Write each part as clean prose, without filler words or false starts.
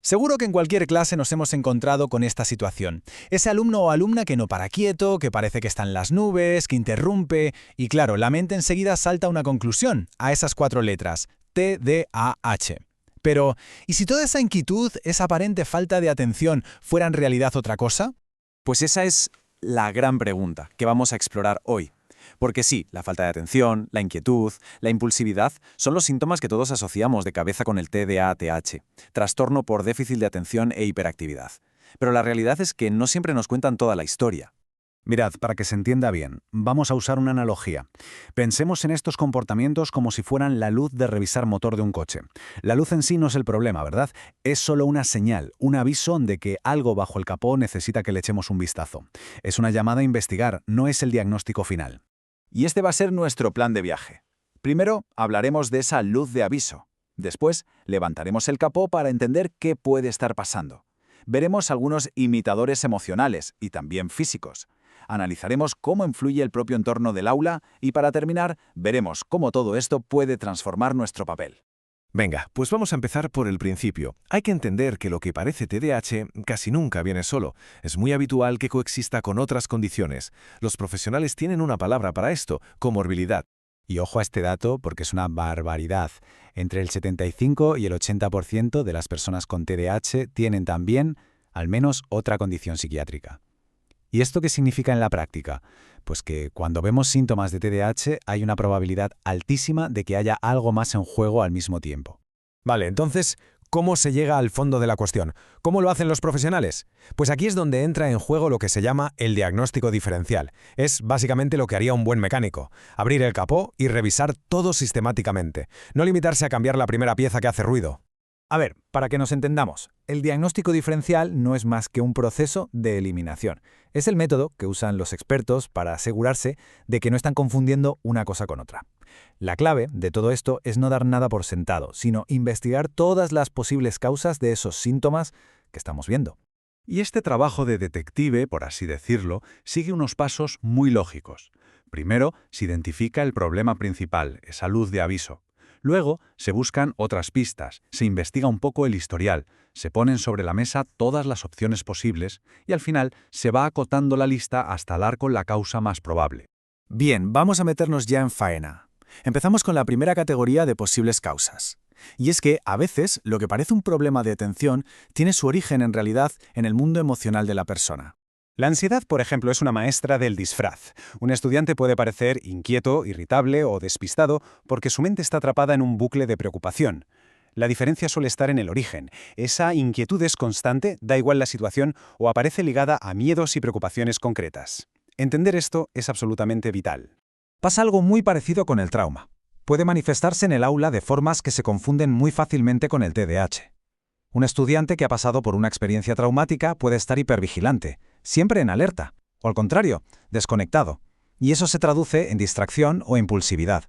Seguro que en cualquier clase nos hemos encontrado con esta situación. Ese alumno o alumna que no para quieto, que parece que está en las nubes, que interrumpe, y claro, la mente enseguida salta a una conclusión, a esas 4 letras, TDAH. Pero, ¿y si toda esa inquietud, esa aparente falta de atención, fuera en realidad otra cosa? Pues esa es la gran pregunta que vamos a explorar hoy. Porque sí, la falta de atención, la inquietud, la impulsividad son los síntomas que todos asociamos de cabeza con el TDAH, trastorno por déficit de atención e hiperactividad. Pero la realidad es que no siempre nos cuentan toda la historia. Mirad, para que se entienda bien, vamos a usar una analogía. Pensemos en estos comportamientos como si fueran la luz de revisar motor de un coche. La luz en sí no es el problema, ¿verdad? Es solo una señal, un aviso de que algo bajo el capó necesita que le echemos un vistazo. Es una llamada a investigar, no es el diagnóstico final. Y este va a ser nuestro plan de viaje. Primero, hablaremos de esa luz de aviso. Después, levantaremos el capó para entender qué puede estar pasando. Veremos algunos imitadores emocionales y también físicos. Analizaremos cómo influye el propio entorno del aula y para terminar, veremos cómo todo esto puede transformar nuestro papel. Venga, pues vamos a empezar por el principio. Hay que entender que lo que parece TDAH casi nunca viene solo. Es muy habitual que coexista con otras condiciones. Los profesionales tienen una palabra para esto, comorbilidad. Y ojo a este dato porque es una barbaridad. Entre el 75 y el 80% de las personas con TDAH tienen también, al menos, otra condición psiquiátrica. ¿Y esto qué significa en la práctica? Pues que cuando vemos síntomas de TDAH hay una probabilidad altísima de que haya algo más en juego al mismo tiempo. Vale, entonces, ¿cómo se llega al fondo de la cuestión? ¿Cómo lo hacen los profesionales? Pues aquí es donde entra en juego lo que se llama el diagnóstico diferencial. Es básicamente lo que haría un buen mecánico. Abrir el capó y revisar todo sistemáticamente. No limitarse a cambiar la primera pieza que hace ruido. A ver, para que nos entendamos, el diagnóstico diferencial no es más que un proceso de eliminación. Es el método que usan los expertos para asegurarse de que no están confundiendo una cosa con otra. La clave de todo esto es no dar nada por sentado, sino investigar todas las posibles causas de esos síntomas que estamos viendo. Y este trabajo de detective, por así decirlo, sigue unos pasos muy lógicos. Primero, se identifica el problema principal, esa luz de aviso. Luego, se buscan otras pistas, se investiga un poco el historial, se ponen sobre la mesa todas las opciones posibles y al final se va acotando la lista hasta dar con la causa más probable. Bien, vamos a meternos ya en faena. Empezamos con la primera categoría de posibles causas. Y es que, a veces, lo que parece un problema de atención tiene su origen en realidad en el mundo emocional de la persona. La ansiedad, por ejemplo, es una maestra del disfraz. Un estudiante puede parecer inquieto, irritable o despistado porque su mente está atrapada en un bucle de preocupación. La diferencia suele estar en el origen. Esa inquietud es constante, da igual la situación, o aparece ligada a miedos y preocupaciones concretas. Entender esto es absolutamente vital. Pasa algo muy parecido con el trauma. Puede manifestarse en el aula de formas que se confunden muy fácilmente con el TDAH. Un estudiante que ha pasado por una experiencia traumática puede estar hipervigilante, siempre en alerta, o al contrario, desconectado, y eso se traduce en distracción o impulsividad.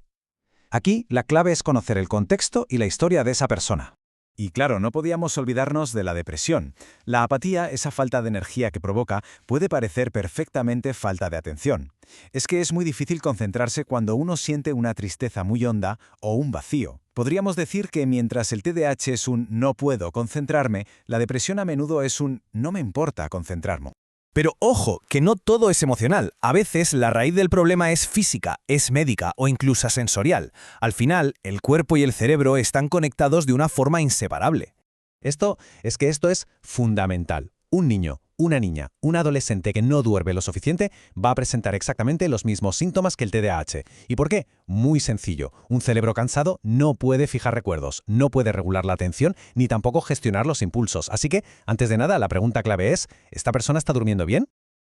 Aquí, la clave es conocer el contexto y la historia de esa persona. Y claro, no podíamos olvidarnos de la depresión. La apatía, esa falta de energía que provoca, puede parecer perfectamente falta de atención. Es que es muy difícil concentrarse cuando uno siente una tristeza muy honda o un vacío. Podríamos decir que mientras el TDAH es un no puedo concentrarme, la depresión a menudo es un no me importa concentrarme. Pero ojo, que no todo es emocional. A veces la raíz del problema es física, es médica o incluso sensorial. Al final, el cuerpo y el cerebro están conectados de una forma inseparable. Esto es fundamental. Un niño, una niña, un adolescente que no duerme lo suficiente va a presentar exactamente los mismos síntomas que el TDAH. ¿Y por qué? Muy sencillo. Un cerebro cansado no puede fijar recuerdos, no puede regular la atención ni tampoco gestionar los impulsos. Así que, antes de nada, la pregunta clave es, ¿esta persona está durmiendo bien?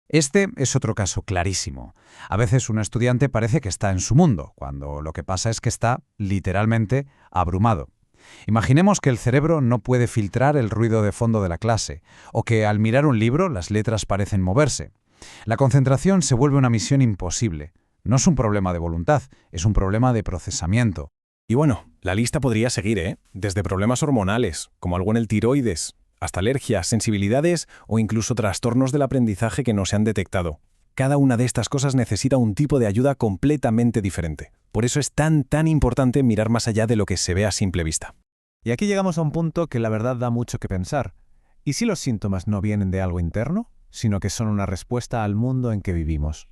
Este es otro caso clarísimo. A veces un estudiante parece que está en su mundo, cuando lo que pasa es que está, literalmente, abrumado. Imaginemos que el cerebro no puede filtrar el ruido de fondo de la clase, o que al mirar un libro las letras parecen moverse. La concentración se vuelve una misión imposible. No es un problema de voluntad, es un problema de procesamiento. Y bueno, la lista podría seguir, ¿eh? Desde problemas hormonales, como algo en el tiroides, hasta alergias, sensibilidades o incluso trastornos del aprendizaje que no se han detectado. Cada una de estas cosas necesita un tipo de ayuda completamente diferente. Por eso es tan importante mirar más allá de lo que se ve a simple vista. Y aquí llegamos a un punto que la verdad da mucho que pensar. ¿Y si los síntomas no vienen de algo interno, sino que son una respuesta al mundo en que vivimos?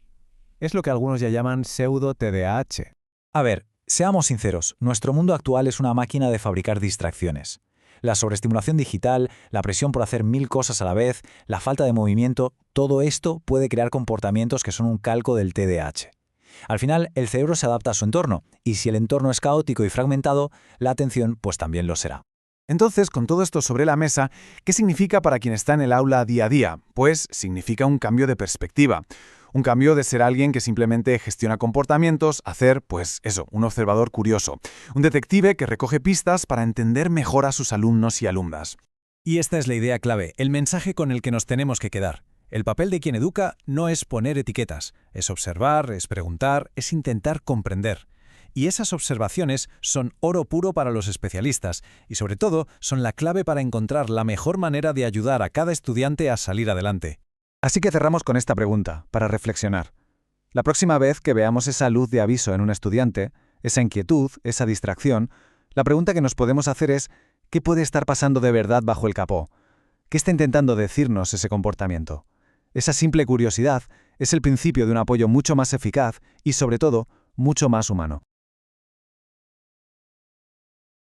Es lo que algunos ya llaman pseudo-TDAH. A ver, seamos sinceros, nuestro mundo actual es una máquina de fabricar distracciones. La sobreestimulación digital, la presión por hacer 1000 cosas a la vez, la falta de movimiento, todo esto puede crear comportamientos que son un calco del TDAH. Al final, el cerebro se adapta a su entorno, y si el entorno es caótico y fragmentado, la atención pues también lo será. Entonces, con todo esto sobre la mesa, ¿qué significa para quien está en el aula día a día? Pues significa un cambio de perspectiva. Un cambio de ser alguien que simplemente gestiona comportamientos, a ser, pues eso, un observador curioso. Un detective que recoge pistas para entender mejor a sus alumnos y alumnas. Y esta es la idea clave, el mensaje con el que nos tenemos que quedar. El papel de quien educa no es poner etiquetas, es observar, es preguntar, es intentar comprender. Y esas observaciones son oro puro para los especialistas y sobre todo son la clave para encontrar la mejor manera de ayudar a cada estudiante a salir adelante. Así que cerramos con esta pregunta, para reflexionar. La próxima vez que veamos esa luz de aviso en un estudiante, esa inquietud, esa distracción, la pregunta que nos podemos hacer es, ¿qué puede estar pasando de verdad bajo el capó? ¿Qué está intentando decirnos ese comportamiento? Esa simple curiosidad es el principio de un apoyo mucho más eficaz y, sobre todo, mucho más humano.